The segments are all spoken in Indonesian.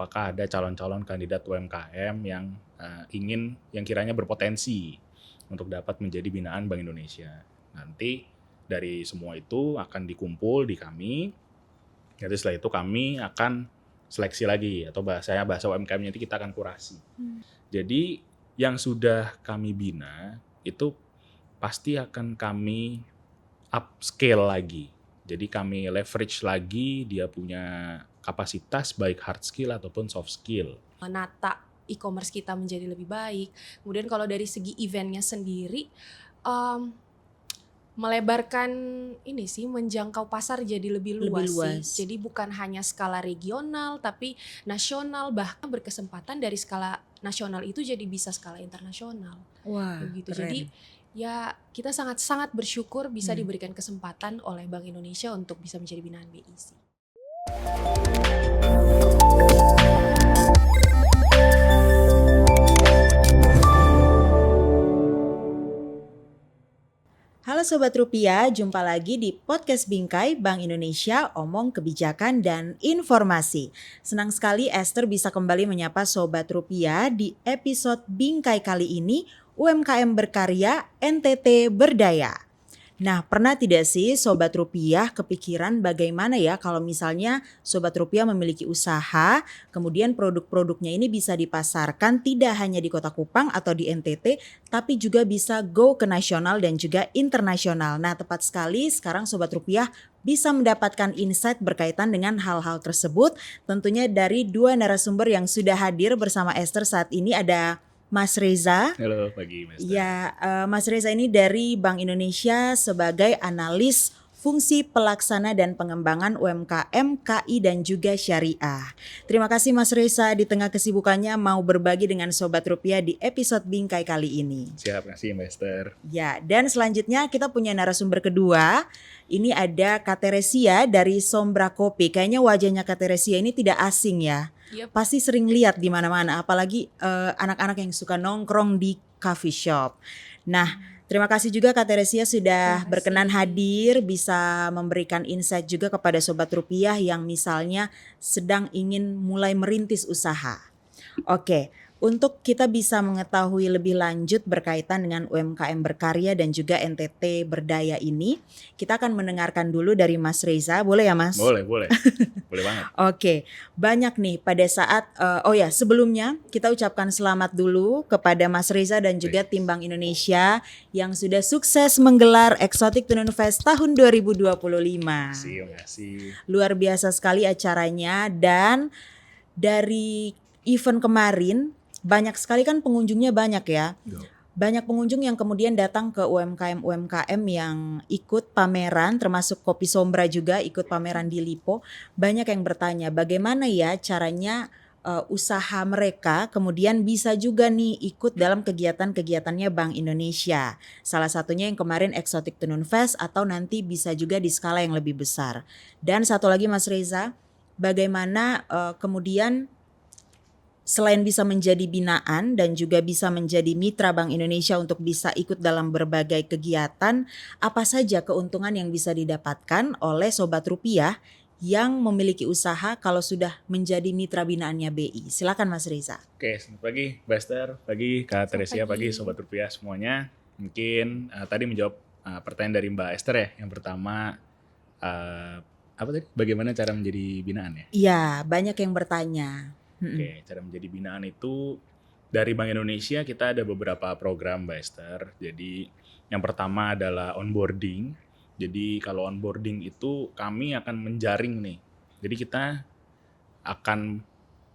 apakah ada calon-calon kandidat UMKM yang kiranya berpotensi untuk dapat menjadi binaan Bank Indonesia. Nanti dari semua itu akan dikumpul di kami. Jadi setelah itu kami akan seleksi lagi, atau bahasa UMKM-nya itu kita akan kurasi. Jadi yang sudah kami bina itu pasti akan kami upscale lagi. Jadi kami leverage lagi dia punya kapasitas baik hard skill ataupun soft skill. Menata e-commerce kita menjadi lebih baik. Kemudian kalau dari segi eventnya sendiri, melebarkan menjangkau pasar jadi lebih luas. Sih. Jadi bukan hanya skala regional tapi nasional, bahkan berkesempatan dari skala nasional itu jadi bisa skala internasional. Wah, begitu. Keren. Jadi ya kita sangat bersyukur bisa diberikan kesempatan oleh Bank Indonesia untuk bisa menjadi binaan BI. Halo Sobat Rupiah, jumpa lagi di Podcast Bingkai Bank Indonesia, omong kebijakan dan informasi. Senang sekali Esther bisa kembali menyapa Sobat Rupiah di episode Bingkai kali ini, UMKM berkarya, NTT berdaya. Nah, pernah tidak sih Sobat Rupiah kepikiran bagaimana ya kalau misalnya Sobat Rupiah memiliki usaha, kemudian produk-produknya ini bisa dipasarkan tidak hanya di Kota Kupang atau di NTT, tapi juga bisa go ke nasional dan juga internasional. Nah, tepat sekali sekarang Sobat Rupiah bisa mendapatkan insight berkaitan dengan hal-hal tersebut. Tentunya dari dua narasumber yang sudah hadir bersama Esther saat ini ada Mas Reza. Halo pagi Mas. Ya, Mas Reza ini dari Bank Indonesia sebagai analis fungsi pelaksana dan pengembangan UMKM, KI dan juga syariah. Terima kasih Mas Reza di tengah kesibukannya mau berbagi dengan Sobat Rupiah di episode Bingkai kali ini. Siap, kasih Mbak Esther. Ya, dan selanjutnya kita punya narasumber kedua. Ini ada Kak Teresia dari Sombra Kopi. Kayaknya wajahnya Kak Teresia ini tidak asing ya. Yep. Pasti sering lihat di mana-mana, apalagi anak-anak yang suka nongkrong di coffee shop. Nah, terima kasih juga Kak Teresia sudah berkenan hadir, bisa memberikan insight juga kepada Sobat Rupiah yang misalnya sedang ingin mulai merintis usaha. Oke. Untuk kita bisa mengetahui lebih lanjut berkaitan dengan UMKM berkarya dan juga NTT berdaya ini, kita akan mendengarkan dulu dari Mas Reza. Boleh ya Mas? Boleh. Boleh banget. Oke, banyak nih pada saat, sebelumnya kita ucapkan selamat dulu kepada Mas Reza dan juga tim Bank Indonesia yang sudah sukses menggelar Exotic Tenun Fest tahun 2025. Terima kasih. Luar biasa sekali acaranya, dan dari event kemarin banyak sekali kan pengunjungnya banyak ya. Banyak pengunjung yang kemudian datang ke UMKM yang ikut pameran, termasuk Kopi Sombra juga ikut pameran di Lipo. Banyak yang bertanya bagaimana ya caranya usaha mereka kemudian bisa juga nih ikut dalam kegiatan-kegiatannya Bank Indonesia. Salah satunya yang kemarin Exotic Tenun Fest atau nanti bisa juga di skala yang lebih besar. Dan satu lagi Mas Reza, bagaimana kemudian selain bisa menjadi binaan dan juga bisa menjadi mitra Bank Indonesia untuk bisa ikut dalam berbagai kegiatan, apa saja keuntungan yang bisa didapatkan oleh Sobat Rupiah yang memiliki usaha kalau sudah menjadi mitra binaannya BI? Silakan Mas Reza. Oke, selamat pagi Mbak Esther, pagi Kak Teresia, pagi Sobat Rupiah semuanya. Mungkin tadi menjawab pertanyaan dari Mbak Esther ya. Yang pertama, bagaimana cara menjadi binaan ya? Iya, banyak yang bertanya. Oke, cara menjadi binaan itu dari Bank Indonesia kita ada beberapa program Mbak Esther. Jadi yang pertama adalah onboarding. Jadi kalau onboarding itu kami akan menjaring nih. Jadi kita akan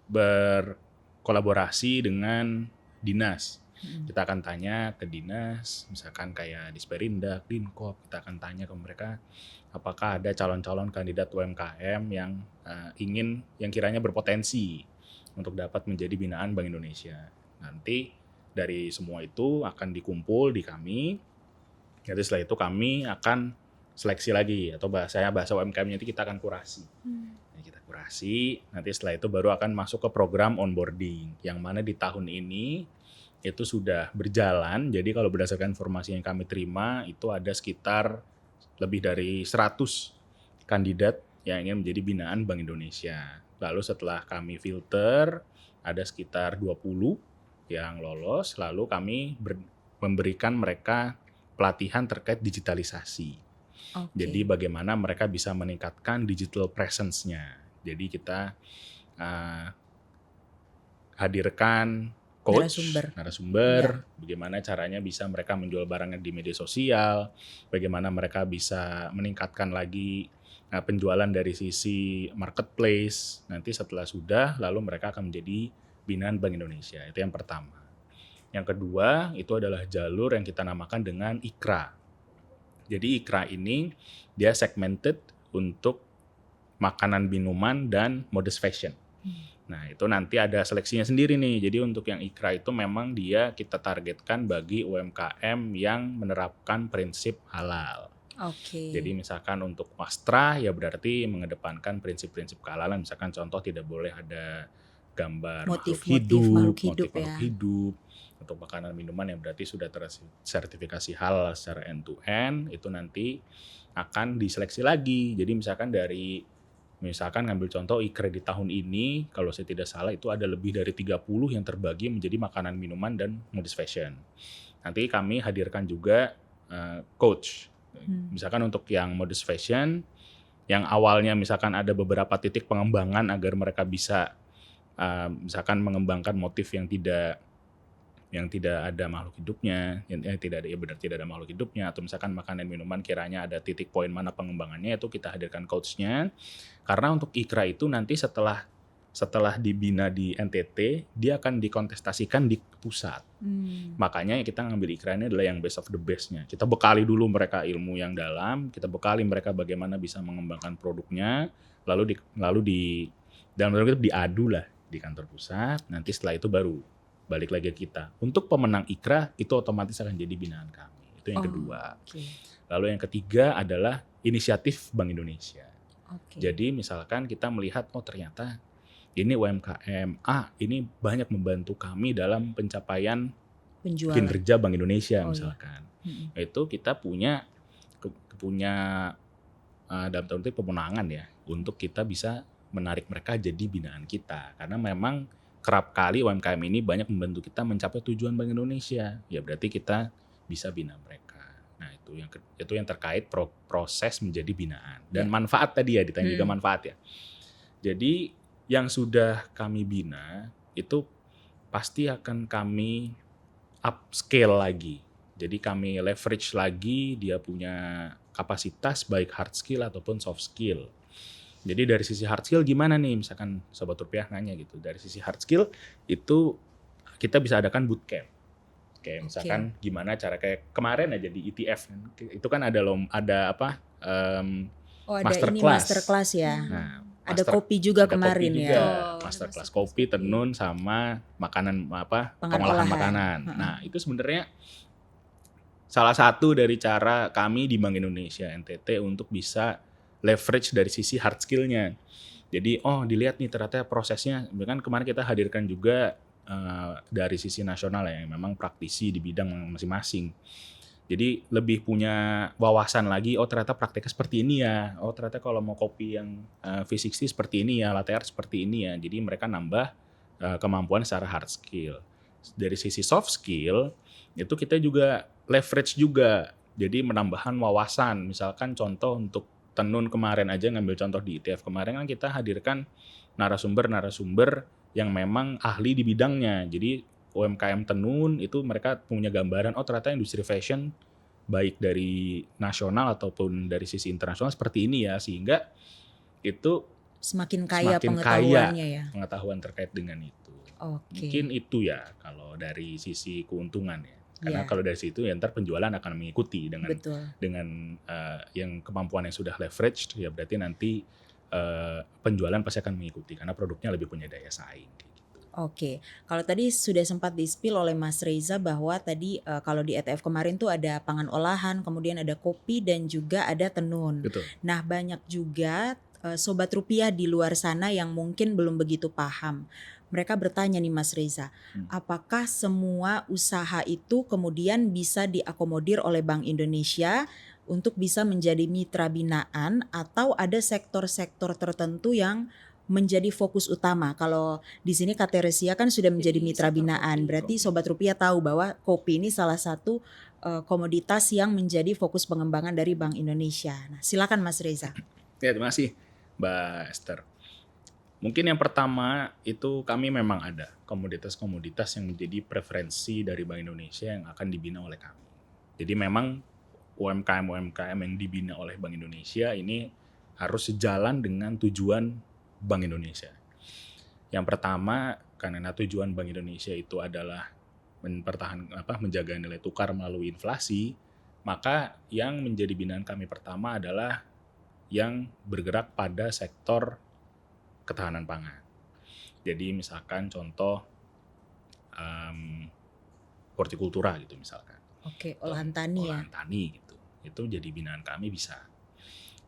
berkolaborasi dengan dinas. Kita akan tanya ke dinas, misalkan kayak Disperindak, Dinkop, kita akan tanya ke mereka apakah ada calon-calon kandidat UMKM yang kiranya berpotensi untuk dapat menjadi binaan Bank Indonesia. Nanti dari semua itu akan dikumpul di kami. Jadi setelah itu kami akan seleksi lagi, atau bahasa UMKM-nya itu kita akan kurasi. Kita kurasi, nanti setelah itu baru akan masuk ke program onboarding, yang mana di tahun ini itu sudah berjalan. Jadi kalau berdasarkan informasi yang kami terima, itu ada sekitar lebih dari 100 kandidat yang ingin menjadi binaan Bank Indonesia. Lalu setelah kami filter, ada sekitar 20 yang lolos, lalu kami memberikan mereka pelatihan terkait digitalisasi. Jadi bagaimana mereka bisa meningkatkan digital presence-nya. Jadi kita hadirkan coach, narasumber, bagaimana caranya bisa mereka menjual barangnya di media sosial, bagaimana mereka bisa meningkatkan lagi penjualan dari sisi marketplace. Nanti setelah sudah, lalu mereka akan menjadi binaan Bank Indonesia. Itu yang pertama. Yang kedua, itu adalah jalur yang kita namakan dengan IKRA. Jadi IKRA ini dia segmented untuk makanan, minuman, dan modest fashion. Nah itu nanti ada seleksinya sendiri nih. Jadi untuk yang IKRA itu memang dia kita targetkan bagi UMKM yang menerapkan prinsip halal. Jadi misalkan untuk wastra ya berarti mengedepankan prinsip-prinsip kehalalan. Misalkan contoh tidak boleh ada gambar motif makhluk hidup. Untuk makanan minuman yang berarti sudah tersertifikasi halal secara end to end, itu nanti akan diseleksi lagi. Jadi misalkan ngambil contoh IKRA di tahun ini, kalau saya tidak salah itu ada lebih dari 30 yang terbagi menjadi makanan minuman dan modest fashion. Nanti kami hadirkan juga coach. Misalkan untuk yang modest fashion, yang awalnya misalkan ada beberapa titik pengembangan agar mereka bisa misalkan mengembangkan motif yang tidak ada makhluk hidupnya, tidak ada makhluk hidupnya, atau misalkan makanan minuman kiranya ada titik poin mana pengembangannya, itu kita hadirkan coachnya. Karena untuk IKRA itu nanti setelah dibina di NTT, dia akan dikontestasikan di pusat. Makanya kita ngambil IKRA ini adalah yang best of the best-nya. Kita bekali dulu mereka ilmu yang dalam, kita bekali mereka bagaimana bisa mengembangkan produknya, lalu dalam itu diadu lah di kantor pusat. Nanti setelah itu baru balik lagi ke kita. Untuk pemenang IKRA itu otomatis akan jadi binaan kami. Itu yang kedua. Lalu yang ketiga adalah inisiatif Bank Indonesia. Jadi misalkan kita melihat ternyata ini UMKM ini banyak membantu kami dalam pencapaian kinerja Bank Indonesia misalkan. Itu kita punya dalam tanda kutip pemenangan ya untuk kita bisa menarik mereka jadi binaan kita. Karena memang kerap kali UMKM ini banyak membantu kita mencapai tujuan Bank Indonesia. Ya berarti kita bisa bina mereka. Nah itu yang terkait proses menjadi binaan. Dan manfaat tadi ya, ditanya juga manfaat ya. Jadi yang sudah kami bina itu pasti akan kami upscale lagi. Jadi kami leverage lagi dia punya kapasitas baik hard skill ataupun soft skill. Jadi dari sisi hard skill gimana nih, misalkan Sobat Rupiah nanya gitu. Dari sisi hard skill itu kita bisa adakan bootcamp. Kayak misalkan gimana cara kayak kemarin aja di ETF itu kan ada masterclass ya. Nah, ada kopi juga kemarin kopi ya. juga. Masterclass kopi, tenun sama makanan pengolahan makanan. Nah, itu sebenarnya salah satu dari cara kami di Bank Indonesia NTT untuk bisa leverage dari sisi hard skill-nya. Jadi dilihat nih ternyata prosesnya, kan kemarin kita hadirkan juga dari sisi nasional ya, yang memang praktisi di bidang masing-masing. Jadi lebih punya wawasan lagi, ternyata prakteknya seperti ini ya, ternyata kalau mau kopi yang V60 seperti ini ya, latte art seperti ini ya. Jadi mereka nambah kemampuan secara hard skill. Dari sisi soft skill, itu kita juga leverage juga. Jadi menambahkan wawasan, misalkan contoh untuk tenun kemarin aja, ngambil contoh di ETF kemarin kan kita hadirkan narasumber yang memang ahli di bidangnya. Jadi UMKM tenun itu mereka punya gambaran ternyata industri fashion baik dari nasional ataupun dari sisi internasional seperti ini ya, sehingga itu semakin kaya pengetahuannya ya. Pengetahuan terkait dengan itu. Mungkin itu ya kalau dari sisi keuntungan ya. Karena kalau dari situ ya ntar penjualan akan mengikuti dengan yang kemampuan yang sudah leveraged ya, berarti nanti penjualan pasti akan mengikuti karena produknya lebih punya daya saing. Kalau tadi sudah sempat di-spill oleh Mas Reza bahwa tadi kalau di ETF kemarin tuh ada pangan olahan, kemudian ada kopi dan juga ada tenun. Betul. Nah banyak juga Sobat Rupiah di luar sana yang mungkin belum begitu paham. Mereka bertanya nih Mas Reza, apakah semua usaha itu kemudian bisa diakomodir oleh Bank Indonesia untuk bisa menjadi mitra binaan, atau ada sektor-sektor tertentu yang menjadi fokus utama? Kalau di sini Kateresia kan sudah menjadi Jadi mitra sektor binaan, kopi. berarti Sobat Rupiah tahu bahwa kopi ini salah satu komoditas yang menjadi fokus pengembangan dari Bank Indonesia. Nah, silakan Mas Reza. Ya, terima kasih Mbak Esther. Mungkin yang pertama itu kami memang ada komoditas-komoditas yang menjadi preferensi dari Bank Indonesia yang akan dibina oleh kami. Jadi memang UMKM-UMKM yang dibina oleh Bank Indonesia ini harus sejalan dengan tujuan Bank Indonesia. Yang pertama, karena tujuan Bank Indonesia itu adalah menjaga nilai tukar melalui inflasi, maka yang menjadi binaan kami pertama adalah yang bergerak pada sektor ketahanan pangan. Jadi misalkan contoh hortikultura gitu misalkan. Oke, olahan tani ya. Olahan tani gitu. Itu jadi binaan kami bisa.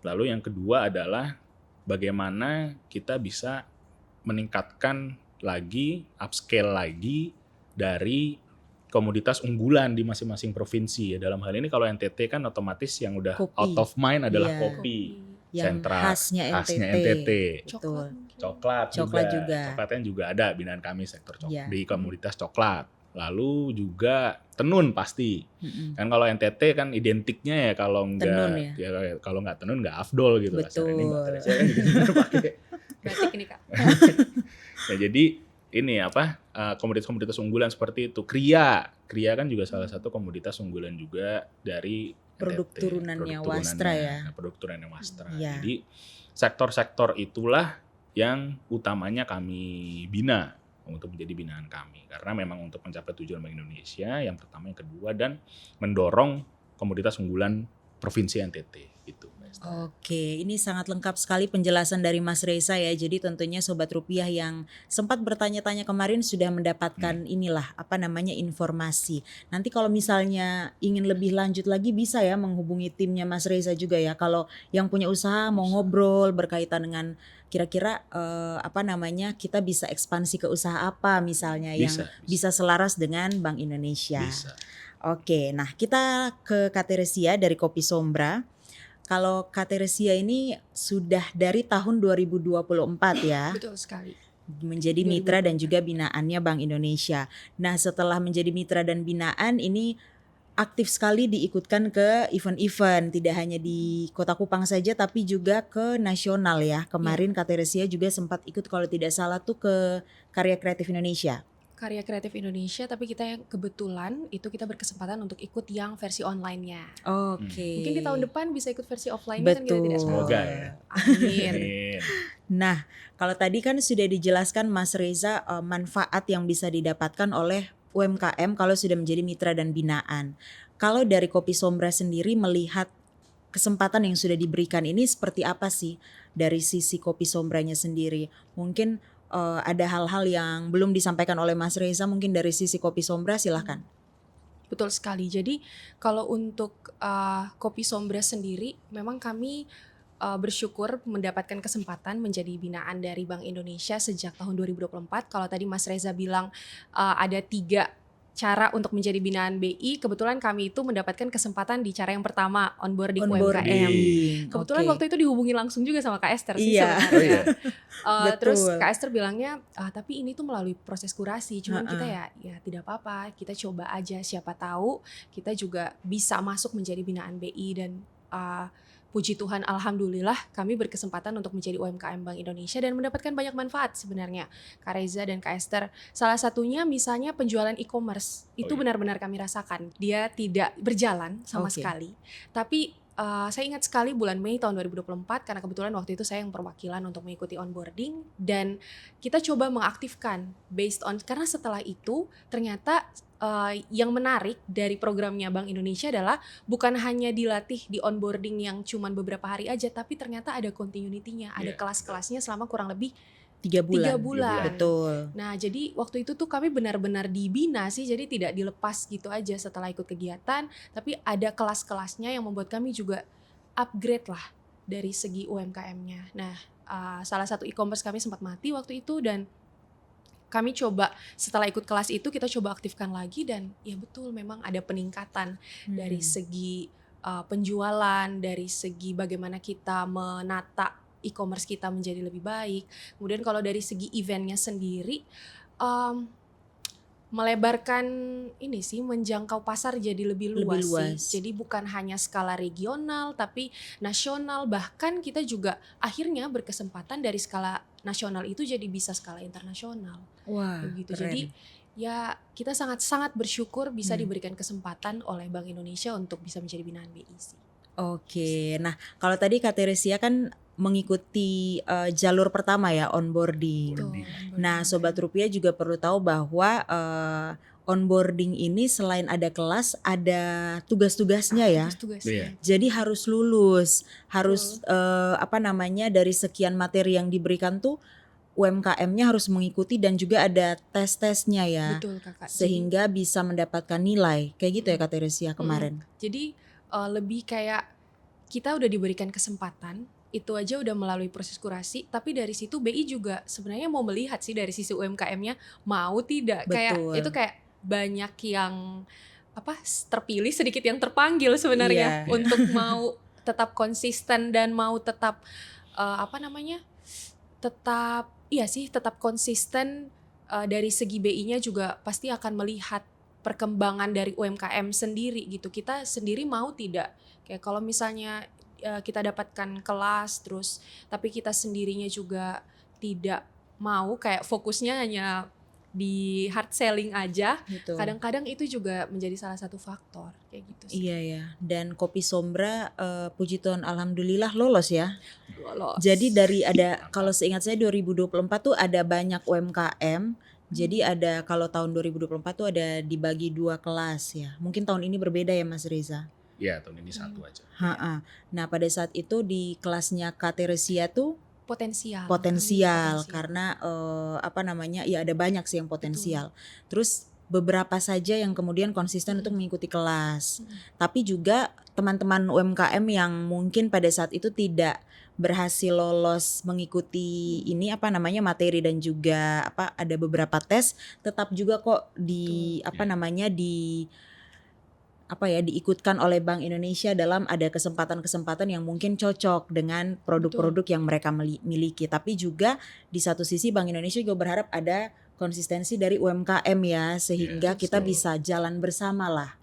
Lalu yang kedua adalah bagaimana kita bisa meningkatkan lagi, upscale lagi dari komoditas unggulan di masing-masing provinsi ya. Dalam hal ini kalau NTT kan otomatis yang udah Kopi. out of mind adalah Iya. kopi. Yang Sentra, khasnya khasnya NTT. NTT. Betul. Coklat juga. Coklatnya juga ada binaan kami sektor Iya. di komoditas coklat. Lalu juga tenun pasti. Mm-mm. Kan kalau NTT kan identiknya ya kalau enggak Tenun kalau enggak tenun enggak afdol gitu. Betul. Ini Mbak Teresia kan juga pakai. Batik ini Kak. Ya, jadi ini komoditas-komoditas unggulan seperti itu. Kria kan juga salah satu komoditas unggulan juga dari Produk NTT. turunannya Wastra ya. Produk turunannya Wastra. Iya. Jadi sektor-sektor itulah yang utamanya kami bina untuk menjadi binaan kami. Karena memang untuk mencapai tujuan Bank Indonesia yang pertama, yang kedua, dan mendorong komoditas unggulan Provinsi NTT itu. Oke, ini sangat lengkap sekali penjelasan dari Mas Reza ya. Jadi tentunya Sobat Rupiah yang sempat bertanya-tanya kemarin sudah mendapatkan informasi. Nanti kalau misalnya ingin lebih lanjut lagi bisa ya menghubungi timnya Mas Reza juga ya. Kalau yang punya usaha mau ngobrol berkaitan dengan kira-kira kita bisa ekspansi ke usaha apa misalnya yang bisa selaras dengan Bank Indonesia. Bisa. Oke, nah kita ke Kateresia dari Kopi Sombra. Kalau Kateresia ini sudah dari tahun 2024 ya. Betul sekali. Menjadi mitra dan juga binaannya Bank Indonesia. Nah, setelah menjadi mitra dan binaan ini aktif sekali diikutkan ke event-event, tidak hanya di Kota Kupang saja tapi juga ke nasional ya. Kemarin Kateresia juga sempat ikut kalau tidak salah tuh ke Karya Kreatif Indonesia. Karya Kreatif Indonesia, tapi kita yang kebetulan itu kita berkesempatan untuk ikut yang versi online-nya. Oke. Mungkin di tahun depan bisa ikut versi offline-nya kan kita tidak tahu. Semoga ya. Amin. Nah, kalau tadi kan sudah dijelaskan Mas Reza manfaat yang bisa didapatkan oleh UMKM kalau sudah menjadi mitra dan binaan. Kalau dari Kopi Sombra sendiri melihat kesempatan yang sudah diberikan ini seperti apa sih dari sisi Kopi Sombranya sendiri? Mungkin ada hal-hal yang belum disampaikan oleh Mas Reza, mungkin dari sisi Kopi Sombra silahkan. Betul sekali. Jadi kalau untuk Kopi Sombra sendiri, memang kami bersyukur mendapatkan kesempatan menjadi binaan dari Bank Indonesia sejak tahun 2024. Kalau tadi Mas Reza bilang ada 3 cara untuk menjadi binaan BI, kebetulan kami itu mendapatkan kesempatan di cara yang pertama, onboarding UMKM. Kebetulan waktu itu dihubungi langsung juga sama Kak Esther sih sebenarnya. Terus Kak Esther bilangnya, tapi ini tuh melalui proses kurasi, cuman kita ya tidak apa-apa, kita coba aja, siapa tahu kita juga bisa masuk menjadi binaan BI. Dan puji Tuhan, alhamdulillah kami berkesempatan untuk menjadi UMKM Bank Indonesia dan mendapatkan banyak manfaat sebenarnya. Kak Reza dan Kak Esther, salah satunya misalnya penjualan e-commerce, itu benar-benar kami rasakan. Dia tidak berjalan sama sekali, tapi saya ingat sekali bulan Mei tahun 2024 karena kebetulan waktu itu saya yang perwakilan untuk mengikuti onboarding dan kita coba mengaktifkan based on, karena setelah itu ternyata yang menarik dari programnya Bank Indonesia adalah bukan hanya dilatih di onboarding yang cuman beberapa hari aja, tapi ternyata ada continuity-nya, ada kelas-kelasnya selama kurang lebih 3 bulan. Betul. Nah, jadi waktu itu tuh kami benar-benar dibina sih, jadi tidak dilepas gitu aja setelah ikut kegiatan, tapi ada kelas-kelasnya yang membuat kami juga upgrade lah dari segi UMKM-nya. Nah, salah satu e-commerce kami sempat mati waktu itu dan kami coba setelah ikut kelas itu kita coba aktifkan lagi dan ya betul memang ada peningkatan dari segi penjualan, dari segi bagaimana kita menata e-commerce kita menjadi lebih baik. Kemudian kalau dari segi eventnya sendiri, um, melebarkan ini sih, menjangkau pasar jadi lebih luas sih. Jadi bukan hanya skala regional tapi nasional, bahkan kita juga akhirnya berkesempatan dari skala nasional itu jadi bisa skala internasional. Wah, Begitu. keren. Jadi ya kita sangat-sangat bersyukur bisa diberikan kesempatan oleh Bank Indonesia untuk bisa menjadi binaan BI sih. Oke, nah kalau tadi Kak Teresia kan mengikuti jalur pertama ya, onboarding. Betul. Nah, Sobat Rupiah juga perlu tahu bahwa onboarding ini selain ada kelas, ada tugas-tugasnya ya. Tugas-tugasnya. Jadi harus lulus, harus dari sekian materi yang diberikan tuh UMKM-nya harus mengikuti dan juga ada tes-tesnya ya. Betul Kakak. Sehingga bisa mendapatkan nilai. Kayak gitu ya Kak Teresia kemarin. Jadi lebih kayak kita udah diberikan kesempatan, itu aja udah melalui proses kurasi, tapi dari situ BI juga sebenarnya mau melihat sih dari sisi UMKM-nya mau tidak. Betul. Kayak itu kayak banyak yang terpilih, sedikit yang terpanggil sebenarnya untuk mau tetap konsisten dan mau tetap tetap konsisten. Dari segi BI-nya juga pasti akan melihat perkembangan dari UMKM sendiri gitu. Kita sendiri mau tidak, kayak kalau misalnya kita dapatkan kelas terus tapi kita sendirinya juga tidak mau, kayak fokusnya hanya di hard selling aja. Gitu. Kadang-kadang itu juga menjadi salah satu faktor kayak gitu sih. Iya ya. Dan Kopi Sombra puji Tuhan alhamdulillah lolos ya. Lolos. Jadi kalau seingat saya 2024 tuh ada banyak UMKM. Jadi ada, kalau tahun 2024 tuh ada dibagi 2 kelas ya. Mungkin tahun ini berbeda ya Mas Reza. Iya, tahun ini satu aja. Nah, pada saat itu di kelasnya Kak Teresia tuh Potensial karena ya ada banyak sih yang potensial. Terus beberapa saja yang kemudian konsisten untuk mengikuti kelas. Tapi juga teman-teman UMKM yang mungkin pada saat itu tidak berhasil lolos mengikuti materi dan juga ada beberapa tes, tetap juga kok diikutkan oleh Bank Indonesia dalam ada kesempatan-kesempatan yang mungkin cocok dengan produk-produk yang mereka miliki. Tapi juga di satu sisi Bank Indonesia juga berharap ada konsistensi dari UMKM ya, sehingga kita bisa jalan bersama lah.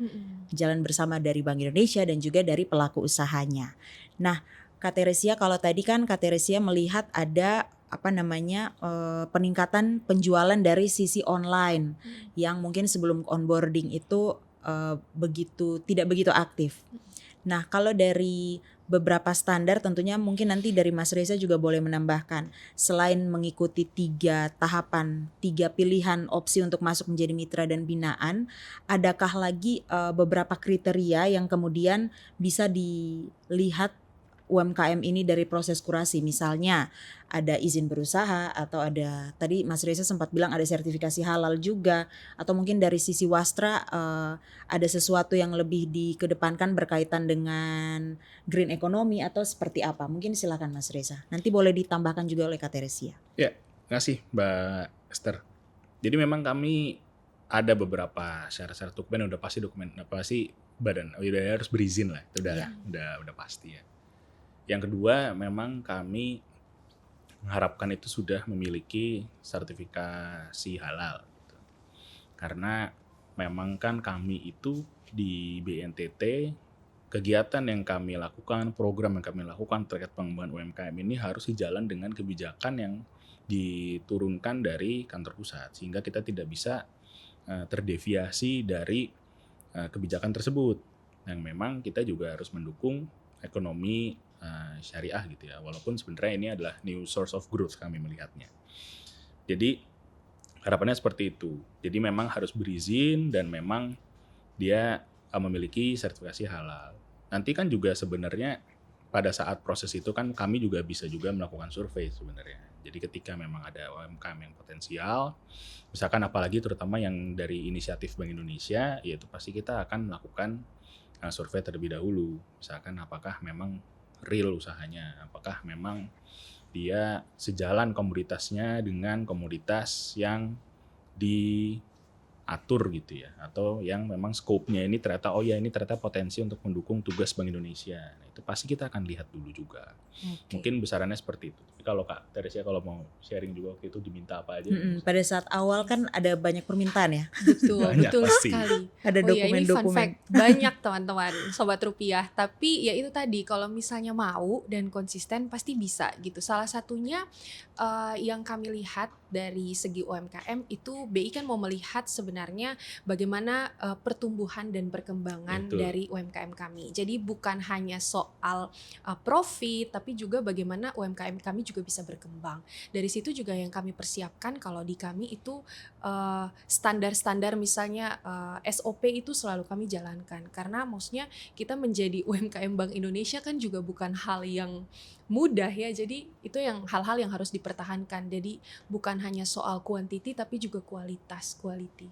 Jalan bersama dari Bank Indonesia dan juga dari pelaku usahanya. Nah, Kak Teresia, kalau tadi kan Kak Teresia melihat ada peningkatan penjualan dari sisi online yang mungkin sebelum onboarding itu tidak begitu aktif. Nah, kalau dari beberapa standar tentunya mungkin nanti dari Mas Reza juga boleh menambahkan, selain mengikuti 3 tahapan, 3 pilihan opsi untuk masuk menjadi mitra dan binaan, adakah lagi beberapa kriteria yang kemudian bisa dilihat UMKM ini dari proses kurasi? Misalnya ada izin berusaha, atau ada tadi Mas Reza sempat bilang ada sertifikasi halal juga, atau mungkin dari sisi Wastra ada sesuatu yang lebih dikedepankan berkaitan dengan green economy atau seperti apa? Mungkin silakan Mas Reza. Nanti boleh ditambahkan juga oleh Kak Teresia. Ya, kasih Mbak Esther. Jadi memang kami ada beberapa syarat-syarat dokumen, udah pasti badan udah harus berizin lah, itu udah pasti ya. Yang kedua, memang kami mengharapkan itu sudah memiliki sertifikasi halal. Gitu. Karena memang kan kami itu di BNTT, kegiatan yang kami lakukan, program yang kami lakukan terkait pengembangan UMKM ini harus sejalan dengan kebijakan yang diturunkan dari kantor pusat. Sehingga kita tidak bisa terdeviasi dari kebijakan tersebut. Yang memang kita juga harus mendukung ekonomi syariah gitu ya, walaupun sebenarnya ini adalah new source of growth kami melihatnya. Jadi harapannya seperti itu. Jadi memang harus berizin dan memang dia memiliki sertifikasi halal. Nanti kan juga sebenarnya pada saat proses itu kan kami juga bisa juga melakukan survei sebenarnya. Jadi ketika memang ada UMKM yang potensial, misalkan apalagi terutama yang dari inisiatif Bank Indonesia, yaitu pasti kita akan melakukan survei terlebih dahulu. Misalkan apakah memang real usahanya, apakah memang dia sejalan komoditasnya dengan komoditas yang diatur gitu ya, atau yang memang scope-nya ini ternyata ini ternyata potensi untuk mendukung tugas Bank Indonesia. itu pasti kita akan lihat dulu juga. Oke. Mungkin besarannya seperti itu. Tapi kalau Kak Teresia kalau mau sharing juga waktu itu diminta apa aja? Pada saat awal kan ada banyak permintaan ya, Betul, Banyak betul pasti. sekali. ada Oh iya, ini fun dokumen-dokumen. fact. Banyak teman-teman, Sobat Rupiah. Tapi ya itu tadi, kalau misalnya mau dan konsisten pasti bisa gitu. Salah satunya yang kami lihat dari segi UMKM itu BI kan mau melihat sebenarnya bagaimana pertumbuhan dan perkembangan Betul. dari UMKM kami. Jadi bukan hanya soal profit, tapi juga bagaimana UMKM kami juga bisa berkembang. Dari situ juga yang kami persiapkan kalau di kami itu standar-standar misalnya SOP itu selalu kami jalankan, karena maksudnya kita menjadi UMKM Bank Indonesia kan juga bukan hal yang mudah ya, jadi itu yang hal-hal yang harus dipertahankan. Jadi bukan hanya soal quantity tapi juga kualitas, quality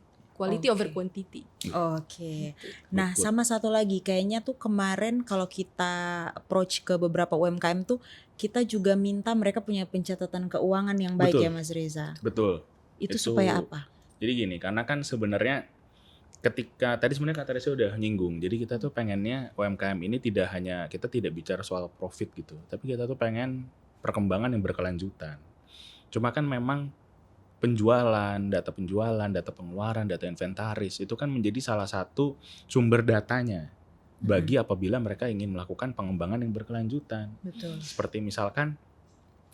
over Oke. quantity. Oke. Gitu. Nah, Good. sama satu lagi kayaknya tuh kemarin kalau kita approach ke beberapa UMKM tuh kita juga minta mereka punya pencatatan keuangan yang baik Betul. ya Mas Reza. Betul. Itu Itu supaya apa? Jadi gini, karena kan sebenarnya ketika tadi sebenarnya Kak Teresia udah nyinggung, jadi kita tuh pengennya UMKM ini kita tidak bicara soal profit gitu, tapi kita tuh pengen perkembangan yang berkelanjutan. Cuma kan memang data penjualan, data pengeluaran, data inventaris itu kan menjadi salah satu sumber datanya bagi apabila mereka ingin melakukan pengembangan yang berkelanjutan. Betul. Seperti misalkan,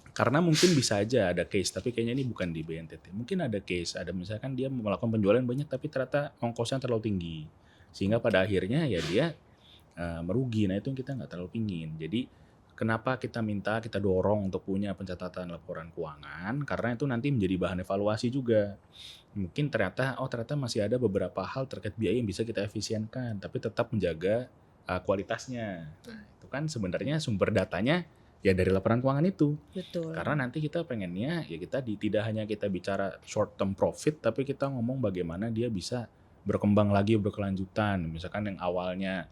karena mungkin bisa aja ada case, tapi kayaknya ini bukan di BNTT. Mungkin ada case, ada misalkan dia melakukan penjualan banyak tapi ternyata ongkosnya terlalu tinggi. Sehingga pada akhirnya ya dia merugi. Nah itu yang kita nggak terlalu pingin. Jadi kenapa kita dorong untuk punya pencatatan laporan keuangan, karena itu nanti menjadi bahan evaluasi juga. Mungkin ternyata masih ada beberapa hal terkait biaya yang bisa kita efisienkan, tapi tetap menjaga kualitasnya. Nah, itu kan sebenarnya sumber datanya ya dari laporan keuangan itu. Betul. Karena nanti kita pengennya ya tidak hanya kita bicara short term profit, tapi kita ngomong bagaimana dia bisa berkembang lagi, berkelanjutan. Misalkan yang awalnya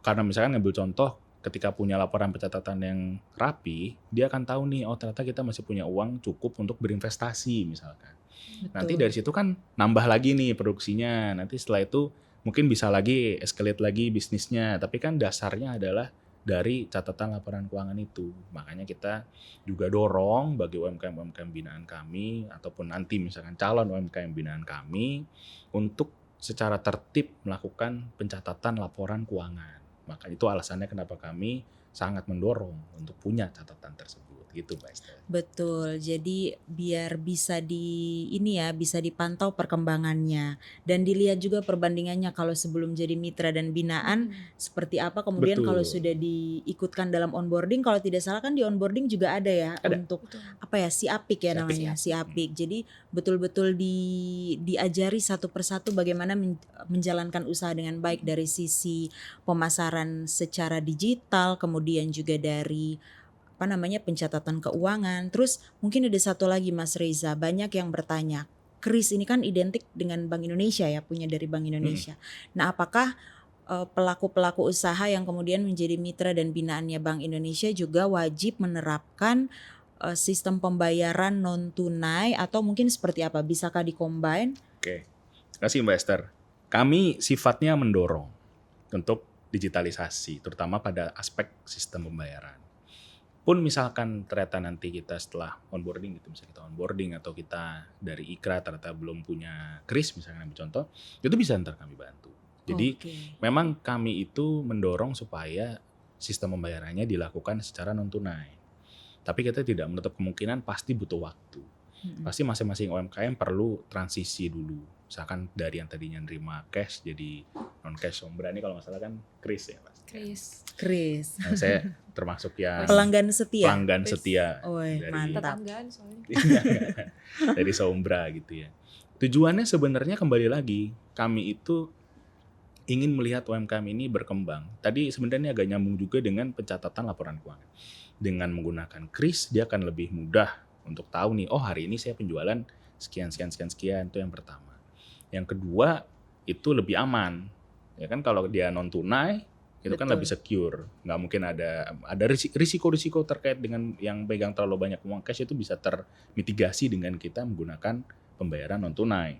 karena misalkan ngambil contoh, ketika punya laporan pencatatan yang rapi, dia akan tahu nih, ternyata kita masih punya uang cukup untuk berinvestasi misalkan. Betul. Nanti dari situ kan nambah lagi nih produksinya. Nanti setelah itu mungkin bisa lagi escalate lagi bisnisnya. Tapi kan dasarnya adalah dari catatan laporan keuangan itu. Makanya kita juga dorong bagi UMKM binaan kami ataupun nanti misalkan calon UMKM binaan kami untuk secara tertib melakukan pencatatan laporan keuangan. Maka itu alasannya kenapa kami sangat mendorong untuk punya catatan tersebut. Gitu Mbak Esther. Betul. Jadi biar bisa bisa dipantau perkembangannya dan dilihat juga perbandingannya kalau sebelum jadi mitra dan binaan seperti apa, kemudian Betul. kalau sudah diikutkan dalam onboarding, kalau tidak salah kan di onboarding juga ada ya Ada. untuk Betul. SIAPIK ya SIAPIK. namanya, SIAPIK. Jadi betul-betul diajari satu persatu bagaimana menjalankan usaha dengan baik dari sisi pemasaran secara digital, kemudian juga dari pencatatan keuangan. Terus mungkin ada satu lagi Mas Reza, banyak yang bertanya, KRIS ini kan identik dengan Bank Indonesia ya, punya dari Bank Indonesia. Nah, apakah pelaku-pelaku usaha yang kemudian menjadi mitra dan binaannya Bank Indonesia juga wajib menerapkan sistem pembayaran non tunai atau mungkin seperti apa? Bisakah di-combine? Oke. Terima kasih Mbak Esther. Kami sifatnya mendorong untuk digitalisasi, terutama pada aspek sistem pembayaran. Pun misalkan ternyata nanti kita setelah onboarding gitu, misalnya kita onboarding atau kita dari IKRA ternyata belum punya KRIS misalnya ambil contoh, itu bisa ntar kami bantu. Jadi memang kami itu mendorong supaya sistem pembayarannya dilakukan secara non tunai. Tapi kita tidak menutup kemungkinan pasti butuh waktu. Pasti masing-masing UMKM perlu transisi dulu. Misalkan dari yang tadinya nerima cash jadi non cash. Sombra ini kalau nggak salah kan KRIS ya Mas. KRIS. Nah, saya termasuk yang Pelanggan setia. dari Mantap. Tetanggaan soalnya. dari Sombra gitu ya. Tujuannya sebenarnya kembali lagi, kami itu ingin melihat UMKM ini berkembang. Tadi sebenarnya agak nyambung juga dengan pencatatan laporan keuangan. Dengan menggunakan KRIS, dia akan lebih mudah untuk tahu nih, hari ini saya penjualan sekian, itu yang pertama. Yang kedua, itu lebih aman. Ya kan kalau dia non tunai, itu kan lebih secure. Nggak mungkin ada risiko-risiko terkait dengan yang pegang terlalu banyak uang cash itu bisa termitigasi dengan kita menggunakan pembayaran non tunai.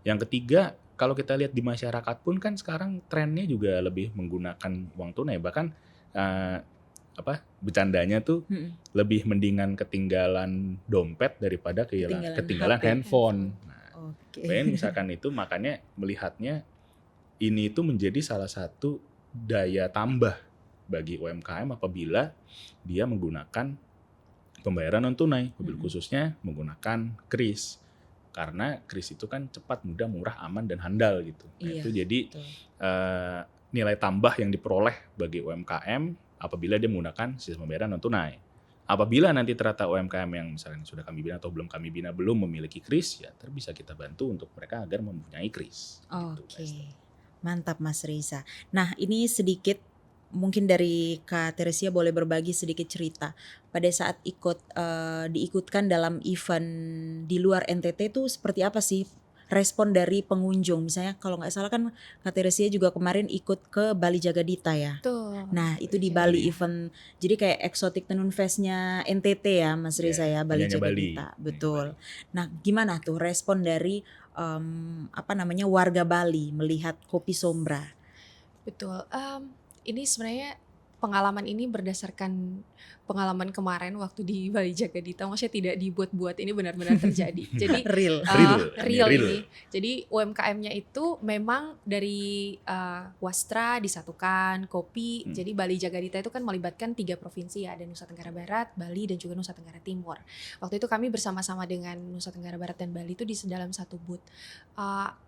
Yang ketiga, kalau kita lihat di masyarakat pun kan sekarang trennya juga lebih menggunakan uang tunai. Bahkan eh, bercandanya tuh lebih mendingan ketinggalan dompet daripada ketinggalan HP. handphone. Nah, Oke. misalkan itu, makanya melihatnya ini itu menjadi salah satu daya tambah bagi UMKM apabila dia menggunakan pembayaran non tunai, mobil khususnya menggunakan kris. Karena kris itu kan cepat, mudah, murah, aman, dan handal gitu. Nah, Iya, itu jadi betul. nilai tambah yang diperoleh bagi UMKM apabila dia menggunakan sistem pembayaran non tunai. Apabila nanti ternyata UMKM yang misalnya sudah kami bina atau belum kami bina belum memiliki kris, ya bisa kita bantu untuk mereka agar mempunyai kris. Oke, Gitu, mantap Mas Reza. Nah ini sedikit mungkin dari Kak Teresia boleh berbagi sedikit cerita pada saat diikutkan dalam event di luar NTT itu seperti apa sih respon dari pengunjung? Misalnya kalau nggak salah kan Kak Teresia juga kemarin ikut ke Bali Jagadita ya. Tuh. Nah itu di Bali event, jadi kayak Exotic Tenun Fest-nya NTT ya Mas Reza ya, Bali punyanya Jagadita. Bali. Betul. Nah gimana tuh respon dari warga Bali melihat Kopi Sombra? Betul. Ini sebenarnya pengalaman ini berdasarkan pengalaman kemarin waktu di Bali Jagadita. Maksudnya tidak dibuat-buat, ini benar-benar terjadi. Jadi Real. real Real. ini. Jadi UMKM-nya itu memang dari wastra disatukan, kopi. Jadi Bali Jagadita itu kan melibatkan 3 provinsi ya, ada Nusa Tenggara Barat, Bali, dan juga Nusa Tenggara Timur. Waktu itu kami bersama-sama dengan Nusa Tenggara Barat dan Bali itu di dalam satu booth.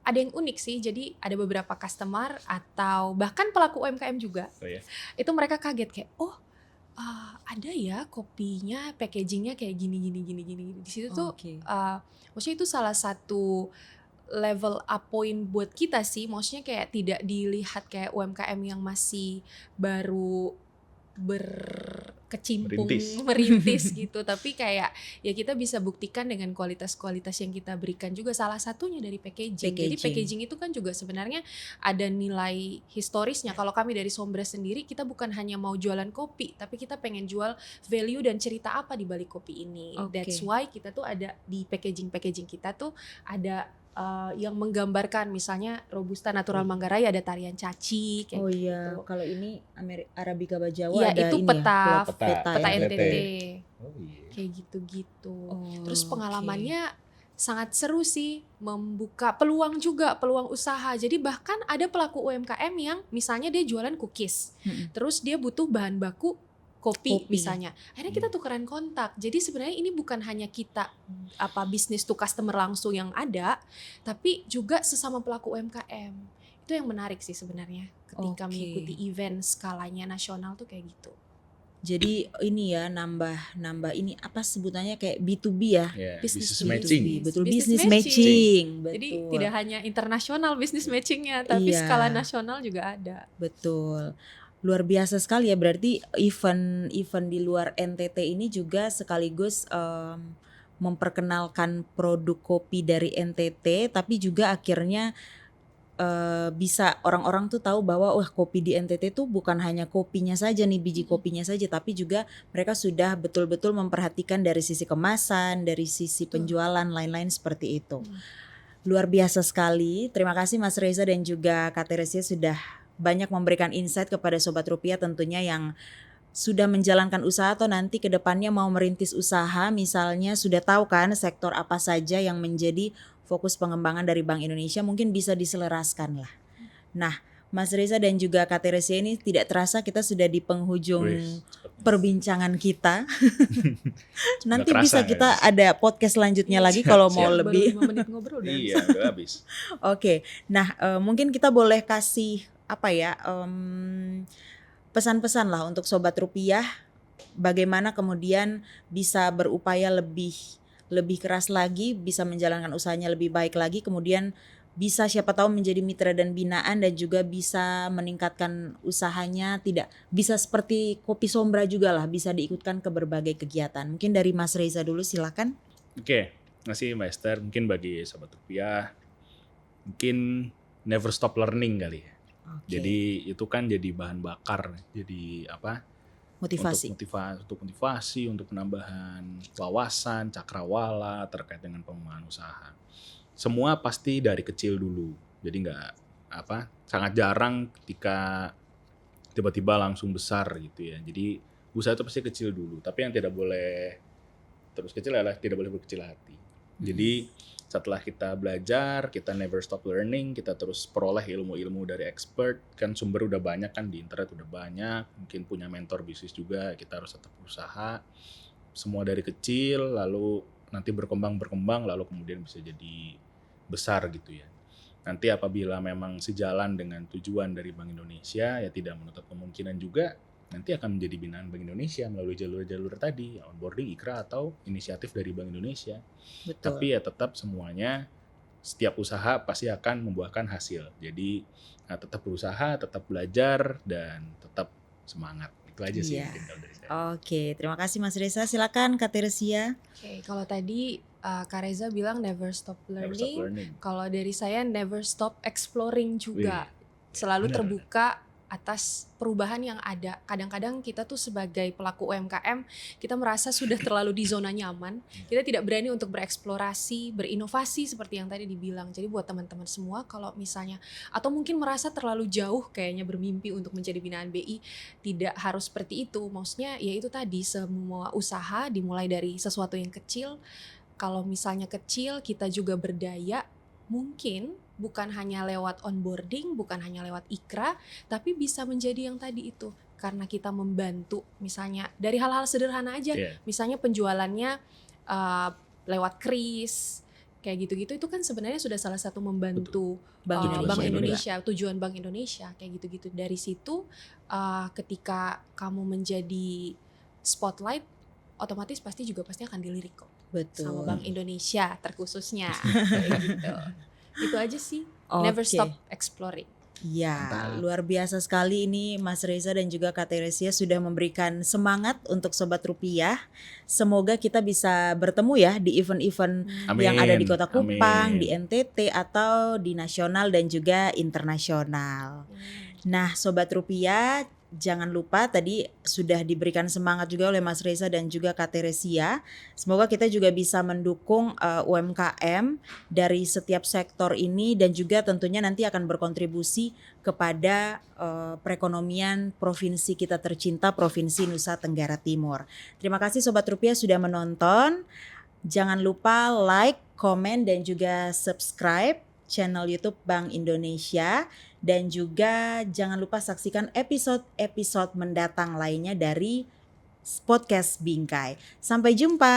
Ada yang unik sih, jadi ada beberapa customer atau bahkan pelaku UMKM juga. Oh, ya? Itu mereka kaget kayak, ada ya kopinya, packagingnya kayak gini. Di situ tuh, maksudnya itu salah satu level up point buat kita sih. Maksudnya kayak tidak dilihat kayak UMKM yang masih baru berkecimpung, merintis gitu. Tapi kayak ya kita bisa buktikan dengan kualitas-kualitas yang kita berikan juga. Salah satunya dari packaging. Jadi packaging itu kan juga sebenarnya ada nilai historisnya. Kalau kami dari Sombra sendiri, kita bukan hanya mau jualan kopi, tapi kita pengen jual value dan cerita apa di balik kopi ini. That's why kita tuh ada di packaging kita tuh ada yang menggambarkan misalnya Robusta Natural Manggarai ada tarian caci kayak gitu. Kalau ini Arabica Bajawa ya, ada itu ini peta ya, NTT. Oh, iya. Kayak gitu-gitu. Terus pengalamannya sangat seru sih, membuka peluang juga, peluang usaha. Jadi bahkan ada pelaku UMKM yang misalnya dia jualan cookies. Terus dia butuh bahan baku kopi misalnya. Akhirnya kita tukeran kontak. Jadi sebenarnya ini bukan hanya kita bisnis to customer langsung yang ada, tapi juga sesama pelaku UMKM. Itu yang menarik sih sebenarnya ketika mengikuti event skalanya nasional tuh kayak gitu. Jadi ini ya nambah ini apa sebutannya kayak B2B ya. Business matching. Betul, business matching. Betul. Jadi tidak hanya internasional business matchingnya, tapi skala nasional juga ada. Betul. Luar biasa sekali ya, berarti event di luar NTT ini juga sekaligus memperkenalkan produk kopi dari NTT, tapi juga akhirnya bisa orang-orang tuh tahu bahwa kopi di NTT tuh bukan hanya kopinya saja nih, biji kopinya saja, tapi juga mereka sudah betul-betul memperhatikan dari sisi kemasan, dari sisi penjualan, lain-lain seperti itu. Luar biasa sekali. Terima kasih Mas Reza dan juga Kak Teresia sudah banyak memberikan insight kepada Sobat Rupiah tentunya yang sudah menjalankan usaha atau nanti ke depannya mau merintis usaha, misalnya sudah tahu kan sektor apa saja yang menjadi fokus pengembangan dari Bank Indonesia, mungkin bisa diselaraskan lah. Nah, Mas Reza dan juga Kak Teresia, ini tidak terasa kita sudah di penghujung perbincangan kita. Nanti bisa kita ada podcast selanjutnya lagi kalau mau lebih. Baru 5 menit ngobrol udah. Iya, udah habis. Oke. Nah, mungkin kita boleh kasih pesan-pesan lah untuk Sobat Rupiah, bagaimana kemudian bisa berupaya lebih keras lagi, bisa menjalankan usahanya lebih baik lagi, kemudian bisa siapa tahu menjadi mitra dan binaan dan juga bisa meningkatkan usahanya, tidak bisa seperti Kopi Sombra juga lah, bisa diikutkan ke berbagai kegiatan. Mungkin dari Mas Reza dulu, silakan. Oke, makasih Mbak Esther. Mungkin bagi Sobat Rupiah, mungkin never stop learning kali ya. Jadi itu kan jadi bahan bakar, jadi motivasi. Untuk motivasi, untuk penambahan wawasan, cakrawala terkait dengan pengembangan usaha. Semua pasti dari kecil dulu. Jadi sangat jarang ketika tiba-tiba langsung besar gitu ya. Jadi usaha itu pasti kecil dulu, tapi yang tidak boleh terus kecil adalah tidak boleh berkecil hati. Jadi setelah kita belajar, kita never stop learning, kita terus peroleh ilmu-ilmu dari expert, kan sumber udah banyak kan di internet udah banyak, mungkin punya mentor bisnis juga, kita harus tetap berusaha. Semua dari kecil, lalu nanti berkembang, lalu kemudian bisa jadi besar gitu ya. Nanti apabila memang sejalan dengan tujuan dari Bank Indonesia, ya tidak menutup kemungkinan juga nanti akan menjadi binaan Bank Indonesia melalui jalur-jalur tadi, onboarding, IKRA, atau inisiatif dari Bank Indonesia. Betul. Tapi ya tetap semuanya, setiap usaha pasti akan membuahkan hasil. Jadi tetap berusaha, tetap belajar, dan tetap semangat. Itu aja sih mungkin kalau dari saya. Oke, terima kasih Mas Reza. Silakan Kak Teresia. Oke, kalau tadi Kak Reza bilang never stop Never learning. stop learning. Kalau dari saya never stop exploring juga. Selalu benar, terbuka atas perubahan yang ada. Kadang-kadang kita tuh sebagai pelaku UMKM, kita merasa sudah terlalu di zona nyaman. Kita tidak berani untuk bereksplorasi, berinovasi seperti yang tadi dibilang. Jadi buat teman-teman semua, kalau misalnya atau mungkin merasa terlalu jauh kayaknya bermimpi untuk menjadi binaan BI, tidak harus seperti itu. Maksudnya ya itu tadi, semua usaha dimulai dari sesuatu yang kecil. Kalau misalnya kecil, kita juga berdaya, mungkin bukan hanya lewat onboarding, bukan hanya lewat IKRA, tapi bisa menjadi yang tadi itu. Karena kita membantu, misalnya dari hal-hal sederhana aja, misalnya penjualannya lewat kris, kayak gitu-gitu, itu kan sebenarnya sudah salah satu membantu Bank Indonesia, tujuan Bank Indonesia, kayak gitu-gitu. Dari situ ketika kamu menjadi spotlight, otomatis pasti akan dilirik kok. Betul. Sama Bank Indonesia terkhususnya, kayak gitu. Itu aja sih, never stop exploring. Ya, luar biasa sekali ini Mas Reza dan juga Kak Teresia sudah memberikan semangat untuk Sobat Rupiah. Semoga kita bisa bertemu ya di event-event yang ada di Kota Kupang, di NTT, atau di nasional dan juga internasional. Nah, Sobat Rupiah, jangan lupa tadi sudah diberikan semangat juga oleh Mas Reza dan juga Kak Teresia. Semoga kita juga bisa mendukung UMKM dari setiap sektor ini dan juga tentunya nanti akan berkontribusi kepada perekonomian provinsi kita tercinta, Provinsi Nusa Tenggara Timur. Terima kasih Sobat Rupiah sudah menonton. Jangan lupa like, komen, dan juga subscribe channel YouTube Bank Indonesia. Dan juga jangan lupa saksikan episode-episode mendatang lainnya dari podcast Bingkai. Sampai jumpa.